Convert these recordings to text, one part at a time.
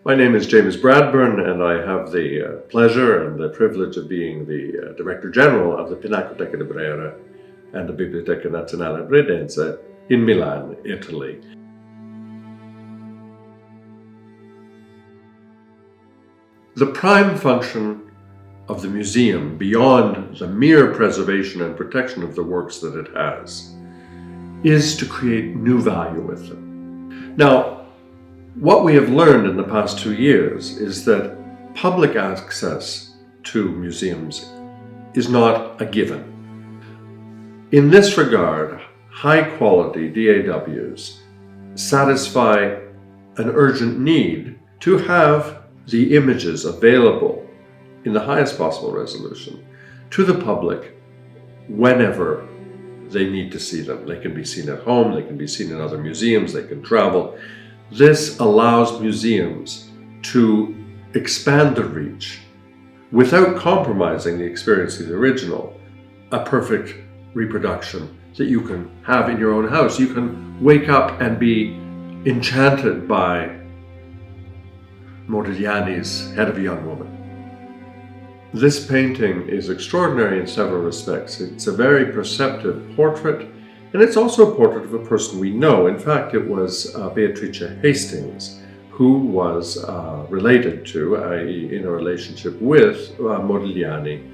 My name is James Bradbourne, and I have the pleasure and the privilege of being the Director General of the Pinacoteca di Brera and the Biblioteca Braidense in Milan, Italy. The prime function of the museum, beyond the mere preservation and protection of the works that it has, is to create new value with them. Now, what we have learned in the past 2 years is that public access to museums is not a given. In this regard, high-quality DAWs satisfy an urgent need to have the images available in the highest possible resolution to the public whenever they need to see them. They can be seen at home, they can be seen in other museums, they can travel. This allows museums to expand the reach without compromising the experience of the original, a perfect reproduction that you can have in your own house. You can wake up and be enchanted by Modigliani's Head of a Young Woman. This painting is extraordinary in several respects. It's a very perceptive portrait, and it's also a portrait of a person we know. In fact, it was Beatrice Hastings, who was related to, i.e. in a relationship with Modigliani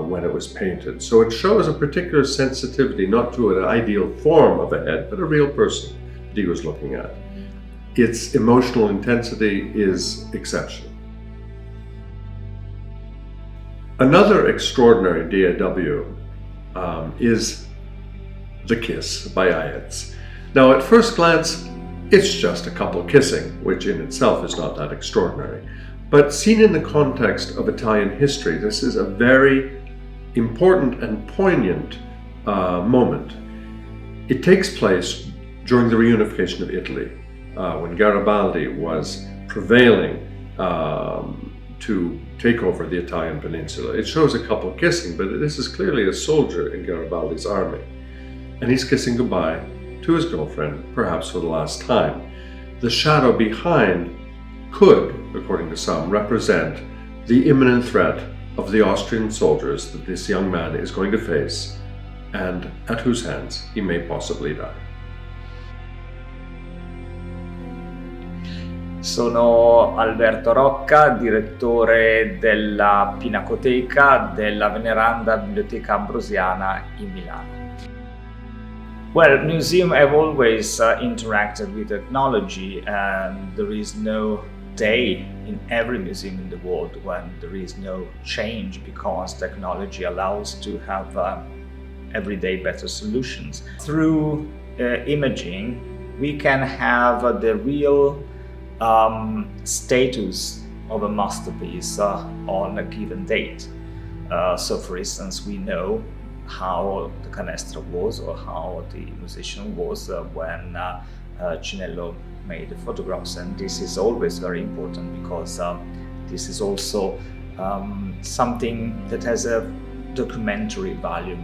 when it was painted. So it shows a particular sensitivity, not to an ideal form of a head, but a real person that he was looking at. Its emotional intensity is exceptional. Another extraordinary DAW is The Kiss by Hayez. Now, at first glance, it's just a couple kissing, which in itself is not that extraordinary. But seen in the context of Italian history, this is a very important and poignant moment. It takes place during the reunification of Italy, when Garibaldi was prevailing to take over the Italian peninsula. It shows a couple kissing, but this is clearly a soldier in Garibaldi's army. And he's kissing goodbye to his girlfriend, perhaps for the last time. The shadow behind could, according to some, represent the imminent threat of the Austrian soldiers that this young man is going to face, and at whose hands he may possibly die. Sono Alberto Rocca, direttore della Pinacoteca della Veneranda Biblioteca Ambrosiana in Milano. Well, museums have always interacted with technology, and there is no day in every museum in the world when there is no change, because technology allows to have everyday better solutions. Through imaging, we can have the real status of a masterpiece on a given date. So for instance, we know how the canestra was, or how the musician was when Cinello made the photographs, and this is always very important because this is also something that has a documentary value.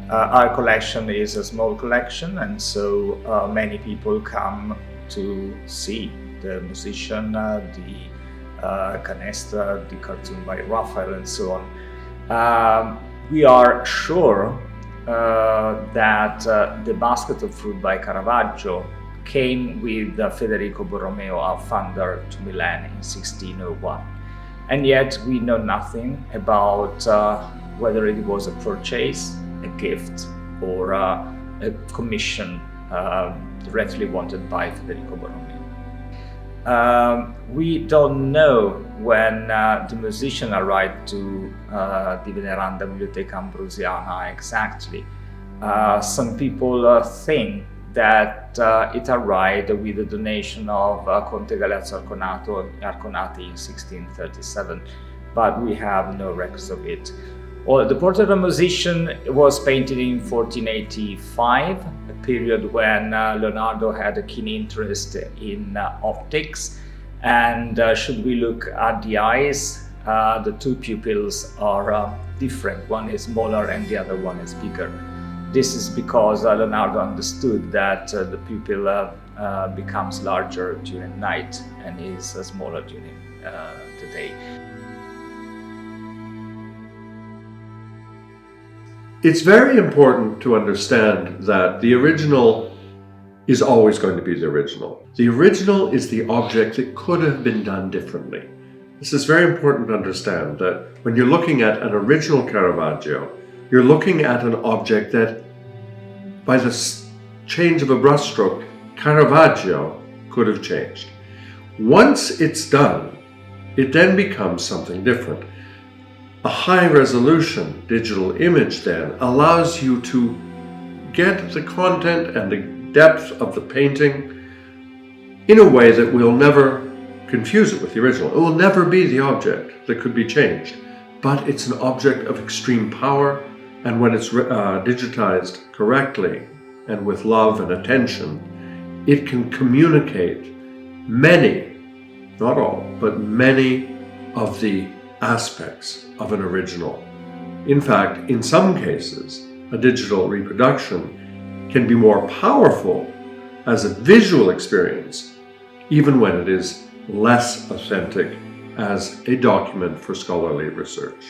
Our collection is a small collection, and so many people come to see the musician, the canestra, the cartoon by Raphael, and so on. We are sure that the basket of fruit by Caravaggio came with Federico Borromeo, our founder, to Milan in 1601. And yet we know nothing about whether it was a purchase, a gift, or a commission directly wanted by Federico Borromeo. We don't know when the musician arrived to the Veneranda Biblioteca Ambrosiana exactly. Some people think that it arrived with the donation of Conte Galeazzo Arconati in 1637, but we have no records of it. The portrait of a musician was painted in 1485, a period when Leonardo had a keen interest in optics. And should we look at the eyes, the two pupils are different. One is smaller and the other one is bigger. This is because Leonardo understood that the pupil becomes larger during night and is smaller during the day. It's very important to understand that the original is always going to be the original. The original is the object that could have been done differently. This is very important to understand, that when you're looking at an original Caravaggio, you're looking at an object that, by the change of a brushstroke, Caravaggio could have changed. Once it's done, it then becomes something different. A high-resolution digital image then allows you to get the content and the depth of the painting in a way that will never confuse it with the original. It will never be the object that could be changed, but it's an object of extreme power, and when it's digitized correctly and with love and attention, it can communicate many, not all, but many of the aspects of an original. In fact, in some cases, a digital reproduction can be more powerful as a visual experience, even when it is less authentic as a document for scholarly research.